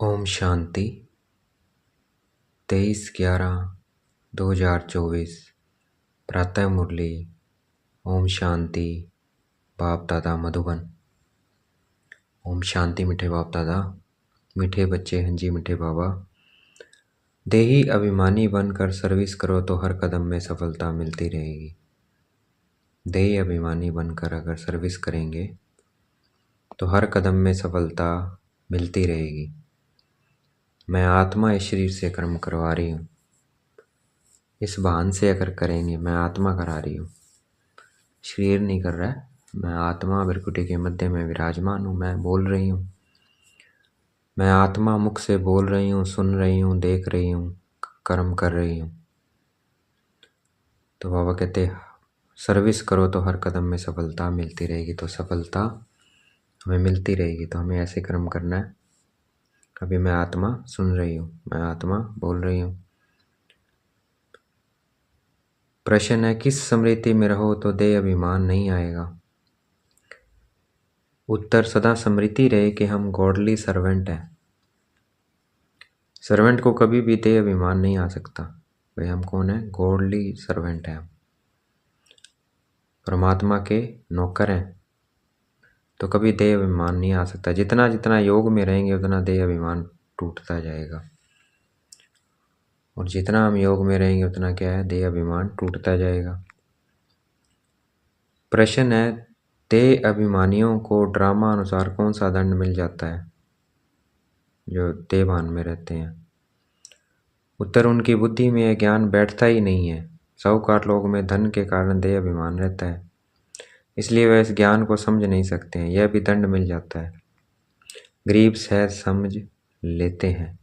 ओम शांति 23/11/2024 प्रातः मुरली। ओम शांति बाप दादा मधुबन। ओम शांति मीठे बाप दादा, मीठे बच्चे हंजी मीठे बाबा। देही अभिमानी बनकर सर्विस करो तो हर कदम में सफलता मिलती रहेगी। देही अभिमानी बनकर अगर सर्विस करेंगे तो हर कदम में सफलता मिलती रहेगी। मैं आत्मा इस शरीर से कर्म करवा रही हूँ। इस बहान से अगर करेंगे, मैं आत्मा करा रही हूँ, शरीर नहीं कर रहा है। मैं आत्मा बिरकुटी के मध्य में विराजमान हूँ। मैं बोल रही हूँ, मैं आत्मा मुख से बोल रही हूँ, सुन रही हूँ, देख रही हूँ, कर्म कर रही हूँ। तो बाबा कहते सर्विस करो तो हर कदम में सफलता मिलती रहेगी। तो सफलता हमें मिलती रहेगी, तो हमें ऐसे कर्म करना है। अभी मैं आत्मा सुन रही हूँ, मैं आत्मा बोल रही हूँ। प्रश्न है, किस स्मृति में रहो तो देह अभिमान नहीं आएगा? उत्तर, सदा स्मृति रहे कि हम गॉडली सर्वेंट हैं। सर्वेंट को कभी भी देह अभिमान नहीं आ सकता। भाई हम कौन है? गॉडली सर्वेंट हैं, परमात्मा के नौकर हैं। तो कभी देह अभिमान नहीं आ सकता। जितना जितना योग में रहेंगे उतना देह अभिमान टूटता जाएगा, और जितना हम योग में रहेंगे उतना क्या है? देह अभिमान टूटता जाएगा। प्रश्न है, देह अभिमानियों को ड्रामा अनुसार कौन सा दंड मिल जाता है जो देहभान में रहते हैं? उत्तर, उनकी बुद्धि में यह ज्ञान बैठता ही नहीं है। साहूकार लोगों में धन के कारण देह अभिमान रहता है, इसलिए वह इस ज्ञान को समझ नहीं सकते हैं। यह भी दंड मिल जाता है। गरीब सहज समझ लेते हैं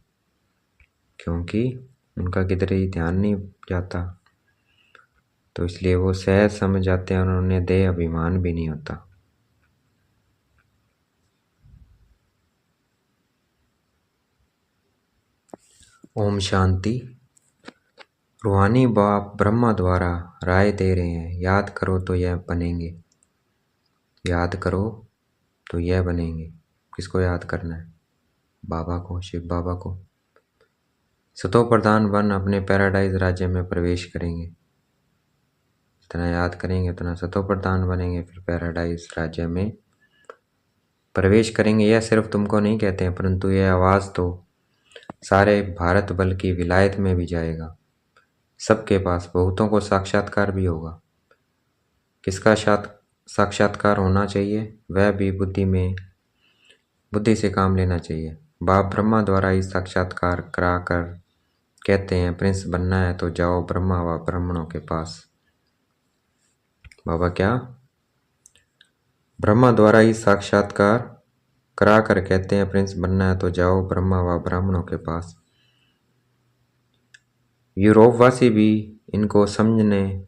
क्योंकि उनका किधर ही ध्यान नहीं जाता, तो इसलिए वो सहज समझ जाते हैं और उन्हें देह अभिमान भी नहीं होता। ओम शांति। रूहानी बाप ब्रह्मा द्वारा राय दे रहे हैं, याद करो तो यह बनेंगे, याद करो तो यह बनेंगे। किसको याद करना है? बाबा को, शिव बाबा को। सतो प्रधान बन अपने पैराडाइज राज्य में प्रवेश करेंगे। जितना याद करेंगे उतना सतो प्रधान बनेंगे, फिर पैराडाइज राज्य में प्रवेश करेंगे। यह सिर्फ तुमको नहीं कहते हैं, परंतु यह आवाज़ तो सारे भारत बल्कि विलायत में भी जाएगा। सबके पास, बहुतों को साक्षात्कार भी होगा। किसका साक्षात्कार होना चाहिए? वह भी बुद्धि से काम लेना चाहिए। बाप ब्रह्मा द्वारा ही साक्षात्कार कराकर कहते हैं, प्रिंस बनना है तो जाओ ब्रह्मा व ब्राह्मणों के पास। बाबा क्या? ब्रह्मा द्वारा ही साक्षात्कार कराकर कहते हैं, प्रिंस बनना है तो जाओ ब्रह्मा व ब्राह्मणों के पास। यूरोपवासी भी इनको समझने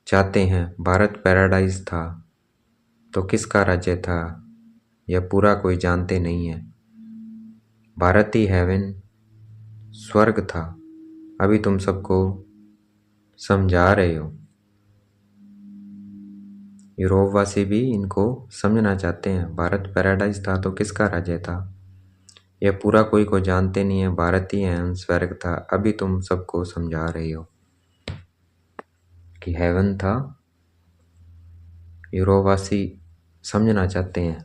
चाहते हैं। भारत पैराडाइज था तो किसका राज्य था? यह पूरा कोई जानते नहीं है। भारत ही हेवन, स्वर्ग था। अभी तुम सबको समझा रहे हो। यूरोपवासी भी इनको समझना चाहते हैं। भारत पैराडाइज था तो किसका राज्य था? यह पूरा कोई को जानते नहीं है। भारत ही हेवन, स्वर्ग था। अभी तुम सबको समझा रही हो कि हेवन था। यूरोपवासी समझना चाहते हैं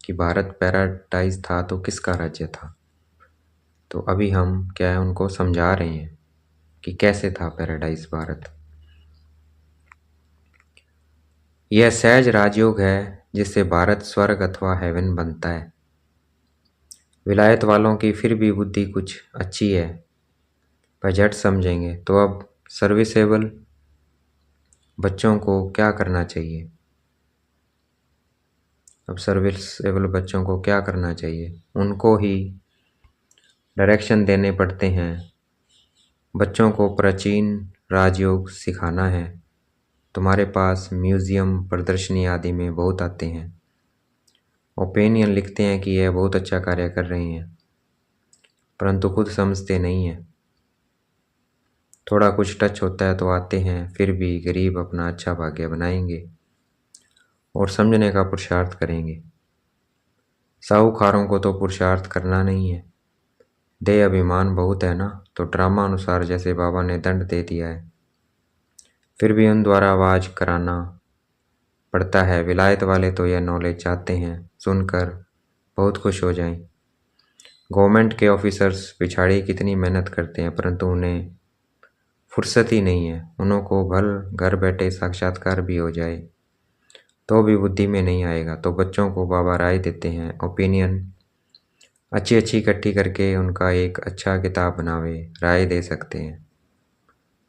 कि भारत पैराडाइज था तो किसका राज्य था। तो अभी हम क्या है, उनको समझा रहे हैं कि कैसे था पैराडाइज भारत। यह सहज राजयोग है जिससे भारत स्वर्ग अथवा हेवन बनता है। विलायत वालों की फिर भी बुद्धि कुछ अच्छी है, पर झट समझेंगे। तो अब सर्विसेबल बच्चों को क्या करना चाहिए? अब सर्विसेबल बच्चों को क्या करना चाहिए? उनको ही डायरेक्शन देने पड़ते हैं। बच्चों को प्राचीन राजयोग सिखाना है। तुम्हारे पास म्यूजियम, प्रदर्शनी आदि में बहुत आते हैं। ओपिनियन लिखते हैं कि यह बहुत अच्छा कार्य कर रहे हैं, परंतु खुद समझते नहीं हैं। थोड़ा कुछ टच होता है तो आते हैं, फिर भी गरीब अपना अच्छा भाग्य बनाएंगे और समझने का पुरुषार्थ करेंगे। साहूकारों को तो पुरुषार्थ करना नहीं है, दे अभिमान बहुत है ना, तो ड्रामा अनुसार जैसे बाबा ने दंड दे दिया है, फिर भी उन द्वारा आवाज कराना पड़ता है। विलायत वाले तो यह नॉलेज चाहते हैं, सुनकर बहुत खुश हो जाएं। गवर्नमेंट के ऑफिसर्स पिछाड़ी कितनी मेहनत करते हैं, परंतु उन्हें फुर्सत ही नहीं है। उनको भल घर बैठे साक्षात्कार भी हो जाए तो भी बुद्धि में नहीं आएगा, तो बच्चों को बाबा राय देते हैं, ओपिनियन अच्छी अच्छी इकट्ठी करके उनका एक अच्छा किताब बनावे, राय दे सकते हैं।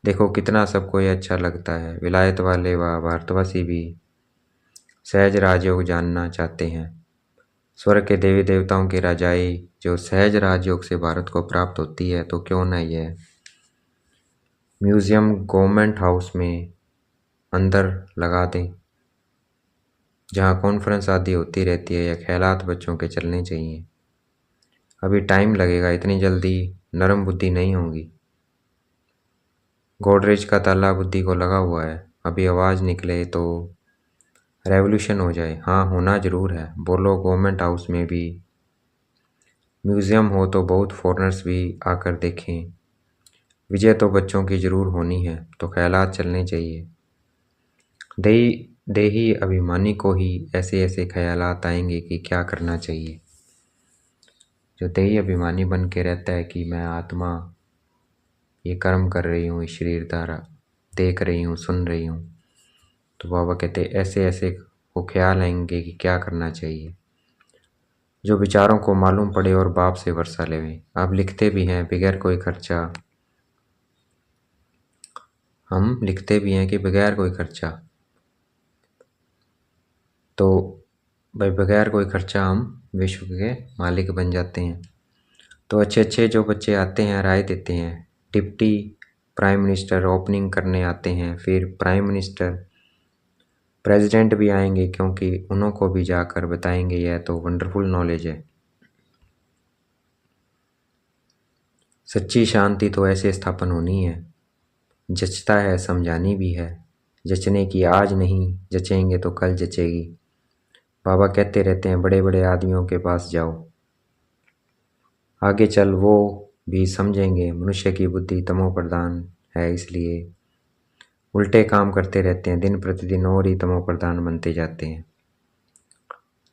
देखो कितना सबको ये अच्छा लगता है। विलायत वाले व भारतवासी भी सहज राजयोग जानना चाहते हैं। स्वर्ग के देवी देवताओं की राजाई जो सहज राजयोग से भारत को प्राप्त होती है, तो क्यों ना यह म्यूजियम गवर्नमेंट हाउस में अंदर लगा दें, जहाँ कॉन्फ्रेंस आदि होती रहती है। यह ख्यालात बच्चों के चलने चाहिए। अभी टाइम लगेगा, इतनी जल्दी नरम बुद्धि नहीं होगी। गोडरेज का ताला बुद्धि को लगा हुआ है, अभी आवाज़ निकले तो रेवोल्यूशन हो जाए। हाँ, होना ज़रूर है। बोलो गवर्नमेंट हाउस में भी म्यूज़ियम हो तो बहुत फॉरेनर्स भी आकर देखें। विजय तो बच्चों की ज़रूर होनी है, तो ख्यालात चलने चाहिए। देही अभिमानी को ही ऐसे ऐसे ख्यालात आएंगे कि क्या करना चाहिए। जो देही अभिमानी बन के रहता है कि मैं आत्मा ये कर्म कर रही हूँ, इस शरीर द्वारा देख रही हूँ, सुन रही हूँ, तो बाबा कहते ऐसे ऐसे को ख्याल आएंगे कि क्या करना चाहिए। जो विचारों को मालूम पड़े और बाप से वर्षा लेवें। आप लिखते भी हैं बगैर कोई खर्चा, हम लिखते भी हैं कि बगैर कोई खर्चा, तो भाई बगैर कोई खर्चा हम विश्व के मालिक बन जाते हैं। तो अच्छे अच्छे जो बच्चे आते हैं राय देते हैं। डिप्टी प्राइम मिनिस्टर ओपनिंग करने आते हैं, फिर प्राइम मिनिस्टर प्रेसिडेंट भी आएंगे, क्योंकि उनको भी जाकर बताएंगे यह तो वंडरफुल नॉलेज है। सच्ची शांति तो ऐसे स्थापन होनी है, जचता है समझानी भी है। जचने की आज नहीं, जचेंगे तो कल जचेगी। बाबा कहते रहते हैं बड़े बड़े आदमियों के पास जाओ, आगे चल वो भी समझेंगे। मनुष्य की बुद्धि तमो प्रधान है, इसलिए उल्टे काम करते रहते हैं, दिन प्रतिदिन और ही तमो प्रधान बनते जाते हैं।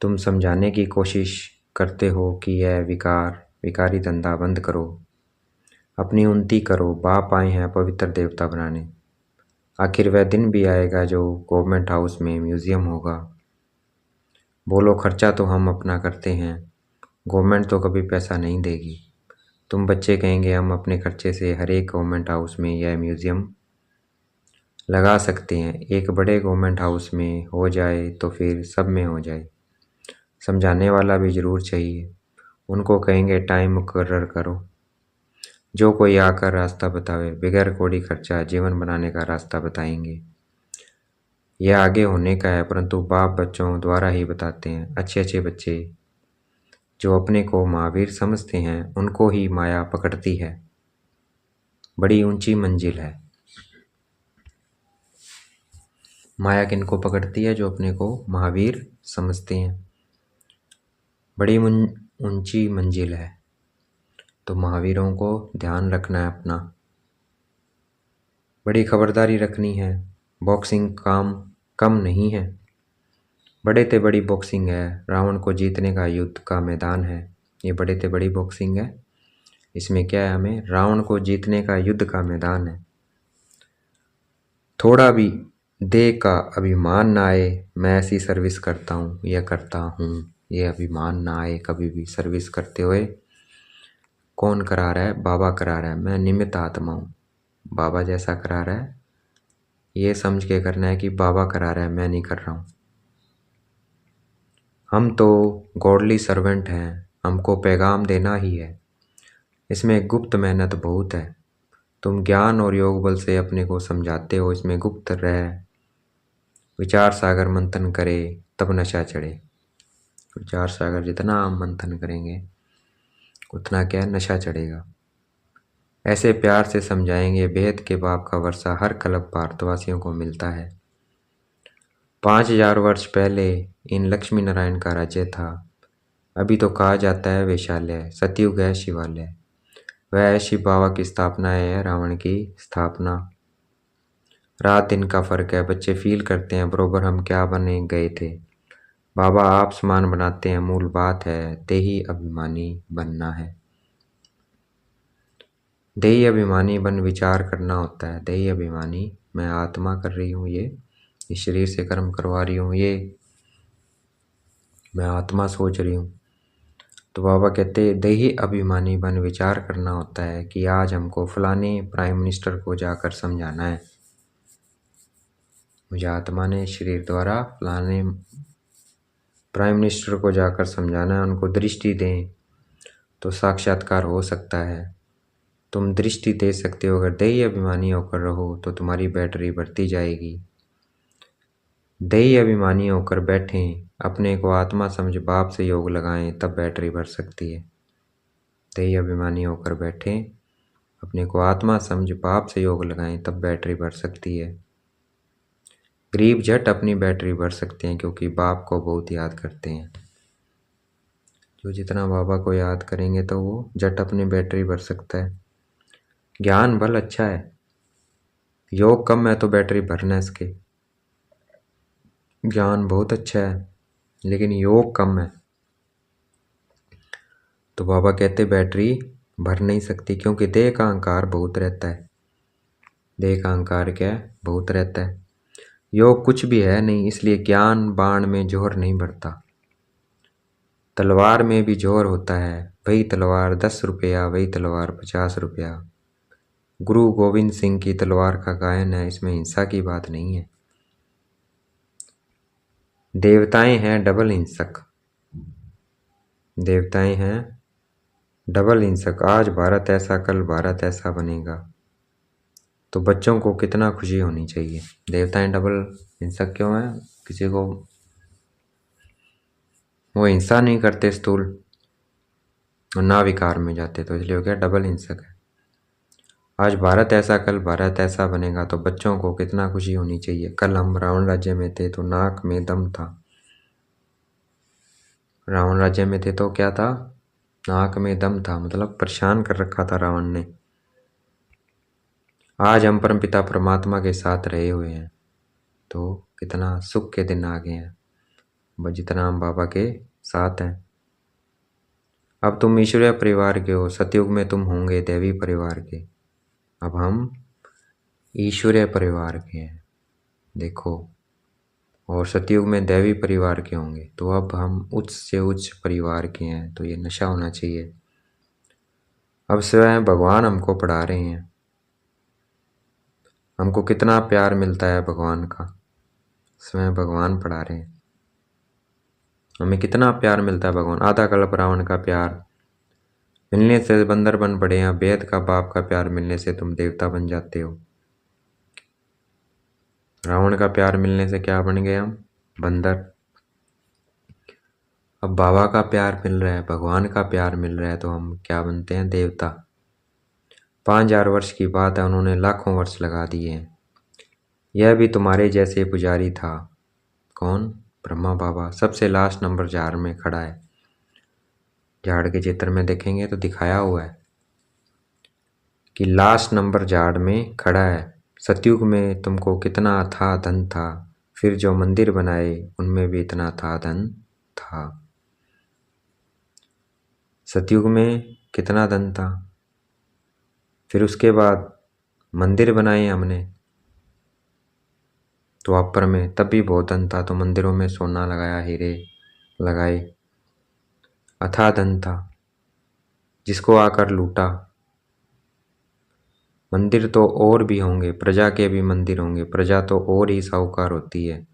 तुम समझाने की कोशिश करते हो कि यह विकारी धंधा बंद करो, अपनी उन्नति करो। बाप आए हैं पवित्र देवता बनाने। आखिर वह दिन भी आएगा जो गवर्नमेंट हाउस में म्यूजियम होगा। बोलो खर्चा तो हम अपना करते हैं, गवर्नमेंट तो कभी पैसा नहीं देगी। तुम बच्चे कहेंगे हम अपने खर्चे से हर एक गवर्नमेंट हाउस में यह म्यूजियम लगा सकते हैं। एक बड़े गवर्नमेंट हाउस में हो जाए तो फिर सब में हो जाए। समझाने वाला भी ज़रूर चाहिए। उनको कहेंगे टाइम मुकर्रर करो, जो कोई आकर रास्ता बतावे, बगैर कोड़ी खर्चा जीवन बनाने का रास्ता बताएंगे। यह आगे होने का है, परंतु बाप बच्चों द्वारा ही बताते हैं। अच्छे अच्छे बच्चे जो अपने को महावीर समझते हैं, उनको ही माया पकड़ती है। बड़ी ऊंची मंजिल है। माया किनको पकड़ती है? जो अपने को महावीर समझते हैं। बड़ी ऊंची मंजिल है, तो महावीरों को ध्यान रखना है अपना, बड़ी खबरदारी रखनी है। बॉक्सिंग काम कम नहीं है, बड़े ते बड़ी बॉक्सिंग है। रावण को जीतने का युद्ध का मैदान है, ये बड़े ते बड़ी बॉक्सिंग है। इसमें क्या है, हमें रावण को जीतने का युद्ध का मैदान है। थोड़ा भी देह का अभिमान ना आए, मैं ऐसी सर्विस करता हूँ, यह करता हूँ, ये अभिमान ना आए कभी भी सर्विस करते हुए। कौन करा रहा है? बाबा करा रहा है। मैं निमित्त आत्मा हूँ, बाबा जैसा करा रहा है ये समझ के करना है कि बाबा करा रहा है, मैं नहीं कर रहा हूँ। हम तो गॉडली सर्वेंट हैं, हमको पैगाम देना ही है। इसमें गुप्त मेहनत बहुत है। तुम ज्ञान और योग बल से अपने को समझाते हो, इसमें गुप्त रह विचार सागर मंथन करे तब नशा चढ़े। विचार सागर जितना हम मंथन करेंगे उतना क्या नशा चढ़ेगा। ऐसे प्यार से समझाएंगे, वेद के बाप का वर्षा हर कल्प भारतवासियों को मिलता है। 5000 वर्ष पहले इन लक्ष्मी नारायण का राज्य था। अभी तो कहा जाता है वैशाल्य, सतयुग है शिवालय। वह है शिव बाबा की स्थापना है, रावण की स्थापना। रात दिन का फर्क है, बच्चे फील करते हैं बरोबर हम क्या बने गए थे। बाबा आप समान बनाते हैं, मूल बात है देही अभिमानी बनना है। देही अभिमानी बन विचार करना होता है। देही अभिमानी, मैं आत्मा कर रही हूँ ये, इस शरीर से कर्म करवा रही हूँ ये, मैं आत्मा सोच रही हूँ। तो बाबा कहते देही अभिमानी बन विचार करना होता है कि आज हमको फलाने प्राइम मिनिस्टर को जाकर समझाना है। मुझे आत्मा ने शरीर द्वारा फलाने प्राइम मिनिस्टर को जाकर समझाना है, उनको दृष्टि दें तो साक्षात्कार हो सकता है। तुम दृष्टि दे सकते हो, अगर देही अभिमानी होकर रहो तो तुम्हारी बैटरी बढ़ती जाएगी। देही अभिमानी होकर बैठें, अपने को आत्मा समझ बाप से योग लगाएं, तब बैटरी बढ़ सकती है। देही अभिमानी होकर बैठें, अपने को आत्मा समझ बाप से योग लगाएं, तब बैटरी बढ़ सकती है। गरीब झट अपनी बैटरी बढ़ सकते हैं क्योंकि बाप को बहुत याद करते हैं। जो जितना बाबा को याद करेंगे तो वो झट अपनी बैटरी बढ़ सकता है। ज्ञान बल अच्छा है, योग कम है तो बैटरी भरना है इसके। ज्ञान बहुत अच्छा है लेकिन योग कम है, तो बाबा कहते बैटरी भर नहीं सकती, क्योंकि देह का अहंकार बहुत रहता है। देह का अहंकार क्या है? बहुत रहता है। योग कुछ भी है नहीं, इसलिए ज्ञान बाण में जोर नहीं बढ़ता। तलवार में भी जोर होता है, वही तलवार 10 रुपया, वही तलवार 50 रुपया। गुरु गोविंद सिंह की तलवार का गायन है, इसमें हिंसा की बात नहीं है। देवताएं हैं डबल हिंसक, देवताएं हैं डबल हिंसक। आज भारत ऐसा, कल भारत ऐसा बनेगा, तो बच्चों को कितना खुशी होनी चाहिए। देवताएं डबल हिंसक क्यों हैं? किसी को वो हिंसा नहीं करते स्थूल और ना विकार में जाते, तो इसलिए वो क्या डबल हिंसक है। आज भारत ऐसा, कल भारत ऐसा बनेगा, तो बच्चों को कितना खुशी होनी चाहिए। कल हम रावण राज्य में थे तो नाक में दम था। रावण राज्य में थे तो क्या था? नाक में दम था, मतलब परेशान कर रखा था रावण ने। आज हम परमपिता परमात्मा के साथ रहे हुए हैं तो कितना सुख के दिन आ गए हैं, जितना हम बाबा के साथ हैं। अब तुम ईश्वरीय परिवार के हो, सतयुग में तुम होंगे दैवी परिवार के। अब हम ईश्वरीय परिवार के हैं, देखो, और सतयुग में दैवी परिवार के होंगे। तो अब हम उच्च से उच्च परिवार के हैं, तो ये नशा होना चाहिए। अब स्वयं भगवान हमको पढ़ा रहे हैं, हमको कितना प्यार मिलता है भगवान का, स्वयं भगवान पढ़ा रहे हैं हमें कितना प्यार मिलता है। भगवान आधा कल्प रावण का प्यार मिलने से बंदर बन पड़े हैं, वेद का बाप का प्यार मिलने से तुम देवता बन जाते हो। रावण का प्यार मिलने से क्या बन गए हम? बंदर। अब बाबा का प्यार मिल रहा है, भगवान का प्यार मिल रहा है, तो हम क्या बनते हैं? देवता। 5000 वर्ष की बात है, उन्होंने लाखों वर्ष लगा दिए हैं। यह भी तुम्हारे जैसे पुजारी था। कौन? ब्रह्मा बाबा सबसे लास्ट नंबर झाड़ में खड़ा है। झाड़ के चित्र में देखेंगे तो दिखाया हुआ है कि लास्ट नंबर झाड़ में खड़ा है। सतयुग में तुमको कितना था धन था, फिर जो मंदिर बनाए उनमें भी इतना था धन था। सतयुग में कितना धन था, फिर उसके बाद मंदिर बनाए हमने द्वापर में, तब भी बहुत धन था, तो मंदिरों में सोना लगाया, हीरे लगाए, अथाह धन था, जिसको आकर लूटा। मंदिर तो और भी होंगे, प्रजा के भी मंदिर होंगे, प्रजा तो और ही साहूकार होती है।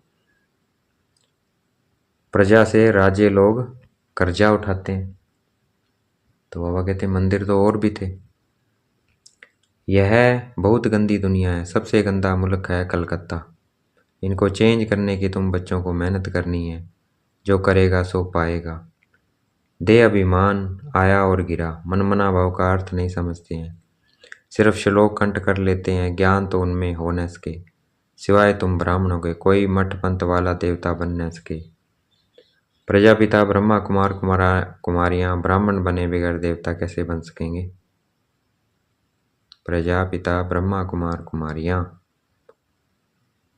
प्रजा से राजे लोग कर्जा उठाते हैं, तो बाबा कहते मंदिर तो और भी थे। यह बहुत गंदी दुनिया है, सबसे गंदा मुल्क है कलकत्ता। इनको चेंज करने की तुम बच्चों को मेहनत करनी है, जो करेगा सो पाएगा। देह अभिमान आया और गिरा, मनमना भाव का अर्थ नहीं समझते हैं, सिर्फ श्लोक कंठ कर लेते हैं, ज्ञान तो उनमें हो न सके। सिवाय तुम ब्राह्मण हो गए, कोई मठ पंथ वाला देवता बन न सके। प्रजापिता ब्रह्मा कुमार कुमारियां ब्राह्मण बने बगैर देवता कैसे बन सकेंगे? प्रजापिता ब्रह्मा कुमार कुमारियां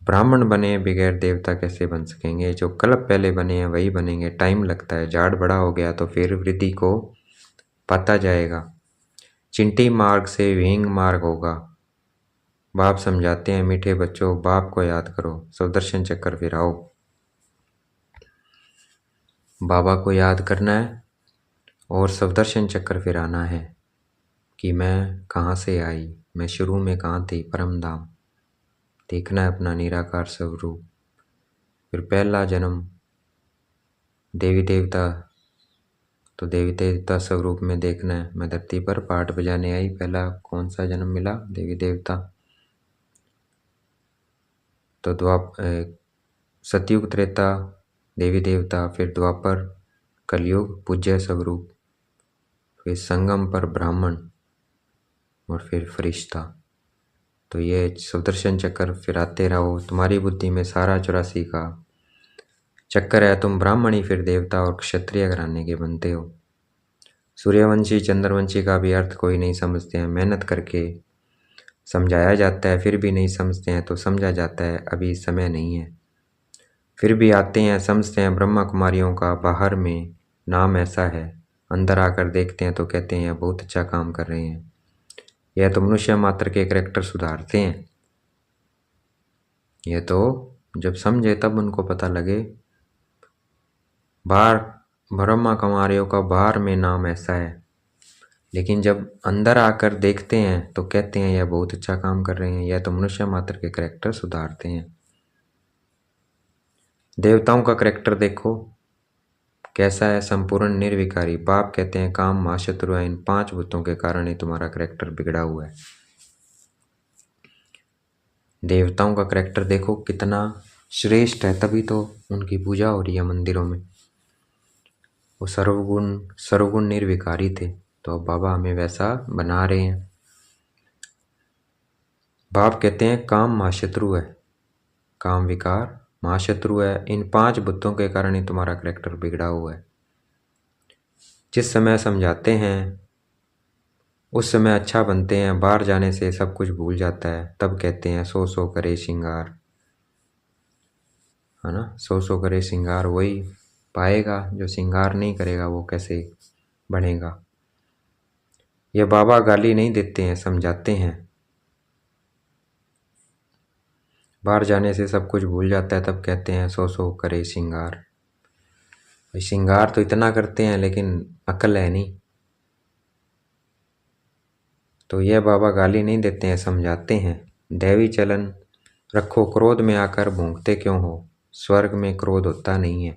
ब्राह्मण बने बगैर देवता कैसे बन सकेंगे? जो कल्प पहले बने हैं वही बनेंगे। टाइम लगता है, झाड़ बड़ा हो गया तो फिर वृद्धि को पाता जाएगा। चिंटी मार्ग से विहिंग मार्ग होगा। बाप समझाते हैं, मीठे बच्चों बाप को याद करो, सुदर्शन चक्र फिराओ। बाबा को याद करना है और सुदर्शन चक्र फिराना है कि मैं कहाँ से आई, मैं शुरू में कहाँ थी, परम धाम। देखना है अपना निराकार स्वरूप। फिर पहला जन्म देवी देवता, तो देवी देवता स्वरूप में देखना है। मैं धरती पर पाठ बजाने आई, पहला कौन सा जन्म मिला? देवी देवता। तो सतयुग त्रेता देवी देवता, फिर द्वापर कलयुग पूज्य स्वरूप, फिर संगम पर ब्राह्मण और फिर फरिश्ता। तो ये सुदर्शन चक्र फिराते रहो। तुम्हारी बुद्धि में सारा 84 का चक्कर है। तुम ब्राह्मण ही फिर देवता और क्षत्रिय घराने के बनते हो। सूर्यवंशी चंद्रवंशी का भी अर्थ कोई नहीं समझते हैं। मेहनत करके समझाया जाता है, फिर भी नहीं समझते हैं। तो समझा जाता है अभी समय नहीं है। फिर भी आते हैं, समझते हैं। ब्रह्मा कुमारियों का बाहर में नाम ऐसा है, अंदर आकर देखते हैं तो कहते हैं बहुत अच्छा काम कर रहे हैं। यह तो मनुष्य मात्र के करैक्टर सुधारते हैं। यह तो जब समझे तब उनको पता लगे। बाहर ब्रह्मा कुमारियों का बाहर में नाम ऐसा है, लेकिन जब अंदर आकर देखते हैं तो कहते हैं यह बहुत अच्छा काम कर रहे हैं। यह तो मनुष्य मात्र के करैक्टर सुधारते हैं। देवताओं का करैक्टर देखो कैसा है, संपूर्ण निर्विकारी। बाप कहते हैं काम मां शत्रु है, इन 5 भूतों के कारण ही तुम्हारा करैक्टर बिगड़ा हुआ है। देवताओं का करैक्टर देखो कितना श्रेष्ठ है, तभी तो उनकी पूजा हो रही है मंदिरों में। वो सर्वगुण निर्विकारी थे, तो अब बाबा हमें वैसा बना रहे हैं। बाप कहते हैं काम महाशत्रु है, काम विकार महाशत्रु है, इन 5 भूतों के कारण ही तुम्हारा करैक्टर बिगड़ा हुआ है। जिस समय समझाते हैं उस समय अच्छा बनते हैं, बाहर जाने से सब कुछ भूल जाता है। तब कहते हैं सो सो करे श्रृंगार, है ना। सो सो करे श्रृंगार वही पाएगा, जो श्रृंगार नहीं करेगा वो कैसे बनेगा। ये बाबा गाली नहीं देते हैं, समझाते हैं। बाहर जाने से सब कुछ भूल जाता है, तब कहते हैं सो सो करे श्रृंगार। श्रृंगार तो इतना करते हैं लेकिन अकल है नहीं। तो यह बाबा गाली नहीं देते हैं, समझाते हैं। दैवी चलन रखो, क्रोध में आकर भूंकते क्यों हो, स्वर्ग में क्रोध होता नहीं है।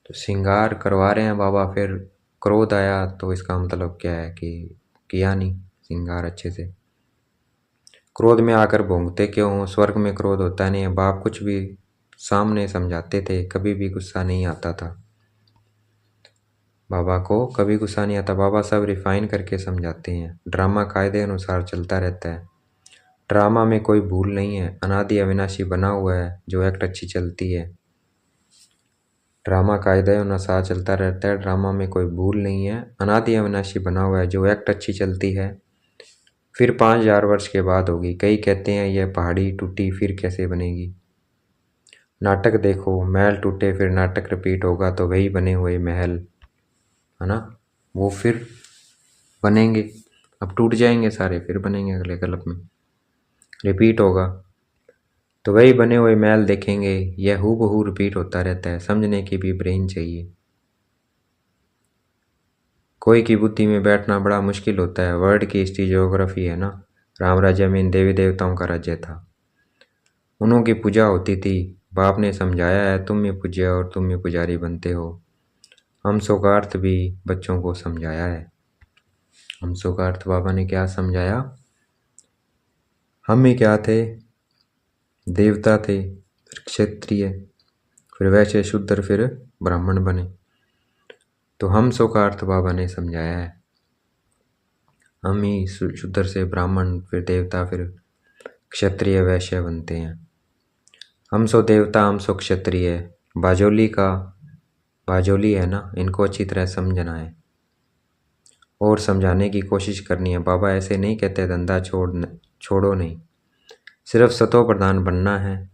तो श्रृंगार करवा रहे हैं बाबा, फिर क्रोध आया तो इसका मतलब क्या है कि किया नहीं श्रृंगार अच्छे से। क्रोध में आकर भूंकते क्यों हो, स्वर्ग में क्रोध होता नहीं है। बाप कुछ भी सामने समझाते थे, कभी भी गुस्सा नहीं आता था। बाबा को कभी गुस्सा नहीं आता। बाबा सब रिफाइन करके समझाते हैं। ड्रामा कायदे अनुसार चलता रहता है। ड्रामा में कोई भूल नहीं है, अनादि अविनाशी बना हुआ है। जो एक्ट अच्छी चलती है, ड्रामा कायदे अनुसार चलता रहता है। ड्रामा में कोई भूल नहीं है, अनादि अविनाशी बना हुआ है। जो एक्ट अच्छी चलती है फिर 5000 वर्ष के बाद होगी। कई कहते हैं यह पहाड़ी टूटी फिर कैसे बनेगी। नाटक देखो, महल टूटे फिर नाटक रिपीट होगा, तो वही बने हुए महल, है ना, वो फिर बनेंगे। अब टूट जाएंगे सारे, फिर बनेंगे अगले कल्प में, रिपीट होगा। तो वही बने हुए महल देखेंगे। यह हूबहू रिपीट होता रहता है। समझने की भी ब्रेन चाहिए। कोई की बुद्धि में बैठना बड़ा मुश्किल होता है। वर्ल्ड की हिस्ट्री ज्योग्राफी है ना। राम राज्य में इन देवी देवताओं का राज्य था, उन्हों की पूजा होती थी। बाप ने समझाया है तुम ही पूज्य और तुम ही पुजारी बनते हो। हम सौगार्थ भी बच्चों को समझाया है। हम सौगार्थ बाबा ने क्या समझाया, हम ही क्या थे, देवता थे, फिर क्षत्रिय, फिर वैश्य शूद्र, फिर ब्राह्मण बने। तो हम सो का अर्थ बाबा ने समझाया है। हम ही शूद्र से ब्राह्मण, फिर देवता, फिर क्षत्रिय वैश्य बनते हैं। हम सो देवता हम सो क्षत्रिय, बाजोली है ना, इनको अच्छी तरह समझना है और समझाने की कोशिश करनी है। बाबा ऐसे नहीं कहते धंधा छोड़ो नहीं, सिर्फ सतो प्रधान बनना है।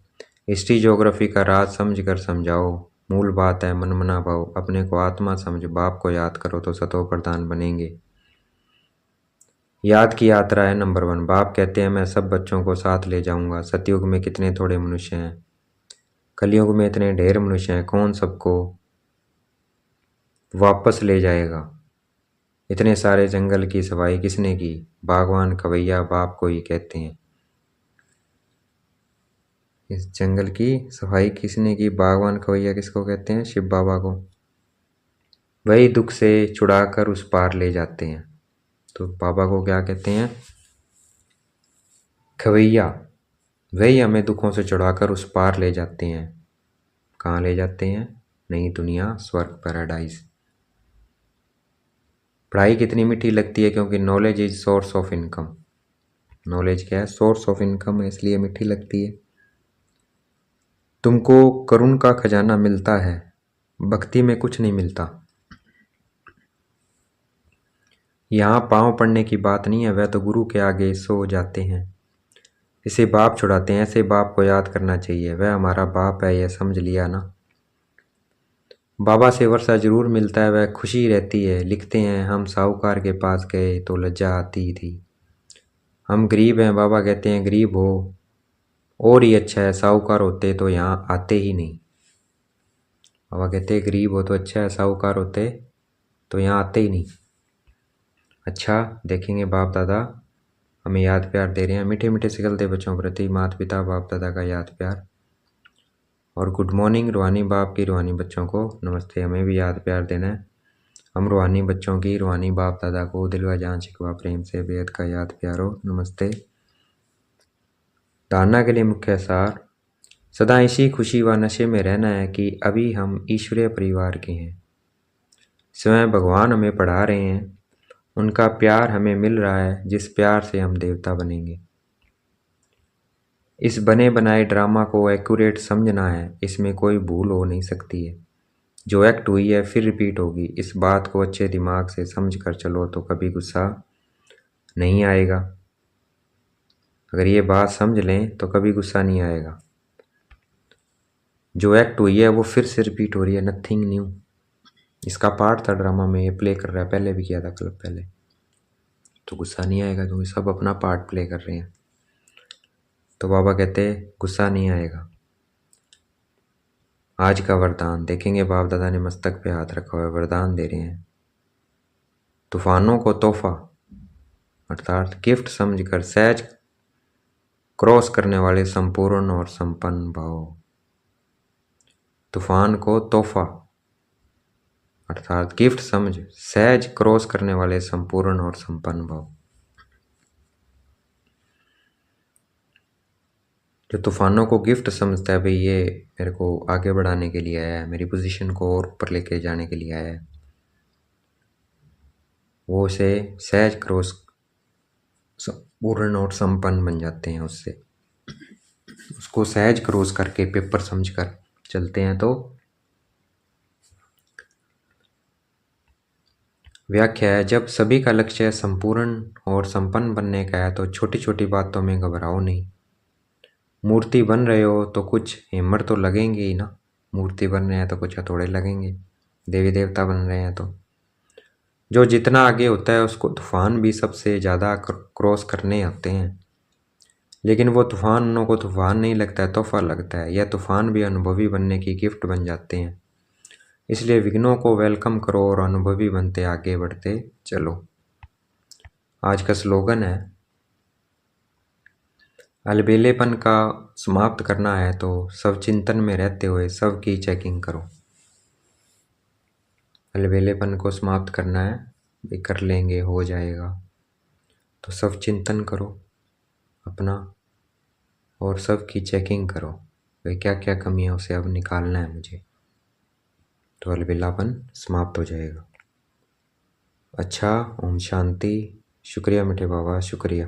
हिस्ट्री ज्योग्राफी का राज समझ कर समझाओ, मूल बात है मन मना भाव। अपने को आत्मा समझ, बाप को याद करो तो सतो प्रधान बनेंगे। याद की यात्रा है नंबर 1। बाप कहते हैं मैं सब बच्चों को साथ ले जाऊंगा। सतयुग में कितने थोड़े मनुष्य हैं, कलयुग में इतने ढेर मनुष्य हैं, कौन सबको वापस ले जाएगा। इतने सारे जंगल की सफाई किसने की, बागवान खवैया बाप को ही कहते हैं। इस जंगल की सफाई किसने की, बागवान खवैया किसको कहते हैं, शिव बाबा को। वही दुख से छुड़ाकर उस पार ले जाते हैं, तो बाबा को क्या कहते हैं, खवैया। वही हमें दुखों से छुड़ाकर उस पार ले जाते हैं। कहाँ ले जाते हैं, नई दुनिया, स्वर्ग, पैराडाइज। पढ़ाई कितनी मीठी लगती है, क्योंकि knowledge is source of income. Knowledge क्या है, सोर्स ऑफ इनकम है, इसलिए मीठी लगती है। तुमको करुण का खजाना मिलता है, भक्ति में कुछ नहीं मिलता। यहाँ पाँव पड़ने की बात नहीं है, वह तो गुरु के आगे सो जाते हैं। इसे बाप छुड़ाते हैं, ऐसे बाप को याद करना चाहिए, वह हमारा बाप है, यह समझ लिया ना। बाबा से वर्षा जरूर मिलता है, वह खुशी रहती है। लिखते हैं हम साहूकार के पास गए तो लज्जा आती थी। हम गरीब हैं, बाबा कहते हैं गरीब हो और ही अच्छा है, साहूकार होते तो यहाँ आते ही नहीं। बाबा कहते हैं गरीब हो तो अच्छा है, साहूकार होते तो यहाँ आते ही नहीं। अच्छा देखेंगे बाप दादा हमें याद प्यार दे रहे हैं। मीठे मीठे सिकलते बच्चों प्रति माता पिता बाप दादा का याद प्यार। और गुड मॉर्निंग रूहानी बाप की रूहानी बच्चों को नमस्ते। हमें भी याद प्यार देना है। हम रूहानी बच्चों की रूहानी बाप दादा को दिल व जान शिकवा प्रेम से बेहद का याद प्यार हो नमस्ते। धारणा के लिए मुख्य सार, सदा इसी खुशी व नशे में रहना है कि अभी हम ईश्वरीय परिवार के हैं। स्वयं भगवान हमें पढ़ा रहे हैं, उनका प्यार हमें मिल रहा है, जिस प्यार से हम देवता बनेंगे। इस बने बनाए ड्रामा को एक्यूरेट समझना है, इसमें कोई भूल हो नहीं सकती है। जो एक्ट हुई है फिर रिपीट होगी। इस बात को अच्छे दिमाग से समझ कर चलो तो कभी गुस्सा नहीं आएगा। अगर ये बात समझ लें तो कभी गुस्सा नहीं आएगा। जो एक्ट हुई है वो फिर से रिपीट हो रही है, नथिंग न्यू। इसका पार्ट था ड्रामा में, ये प्ले कर रहा है, पहले भी किया था कल पहले, तो गुस्सा नहीं आएगा क्योंकि सब अपना पार्ट प्ले कर रहे हैं। तो बाबा कहते गुस्सा नहीं आएगा। आज का वरदान देखेंगे, बाप दादा ने मस्तक पे हाथ रखा हुआ है, वरदान दे रहे हैं। तूफानों को तोहफा अर्थात गिफ्ट समझकर सहज क्रॉस करने वाले संपूर्ण और संपन्न भाव। तूफान को तोहफा अर्थात गिफ्ट समझ सहज क्रॉस करने वाले संपूर्ण और संपन्न भाव। जो तूफानों को गिफ्ट समझता है, भाई ये मेरे को आगे बढ़ाने के लिए आया है, मेरी पोजीशन को और ऊपर लेके जाने के लिए आया है, वो उसे सहज क्रॉस पूर्ण और संपन्न बन जाते हैं। उससे उसको सहज क्रॉस करके पेपर समझकर चलते हैं। तो व्याख्या है, जब सभी का लक्ष्य संपूर्ण और संपन्न बनने का है तो छोटी छोटी बातों में घबराओ नहीं। मूर्ति बन रहे हो तो कुछ हिम्मत तो लगेंगे ही ना, मूर्ति बन रहे हैं तो कुछ हथौड़े लगेंगे, देवी देवता बन रहे हैं तो। जो जितना आगे होता है उसको तूफान भी सबसे ज़्यादा क्रॉस करने आते हैं, लेकिन वो तूफानों को तूफान नहीं लगता है, तोहफा लगता है। यह तूफान भी अनुभवी बनने की गिफ्ट बन जाते हैं। इसलिए विघ्नों को वेलकम करो और अनुभवी बनते आगे बढ़ते चलो। आज का स्लोगन है, अलबेलेपन का समाप्त करना है तो सब चिंतन में रहते हुए सबकी चेकिंग करो। अलबेलेपन को समाप्त करना है, भी कर लेंगे, हो जाएगा, तो सब चिंतन करो अपना और सबकी चेकिंग करो, भाई क्या क्या कमी है उसे अब निकालना है मुझे, तो अलबेलापन समाप्त हो जाएगा। अच्छा, ओम शांति। शुक्रिया मीठे बाबा, शुक्रिया।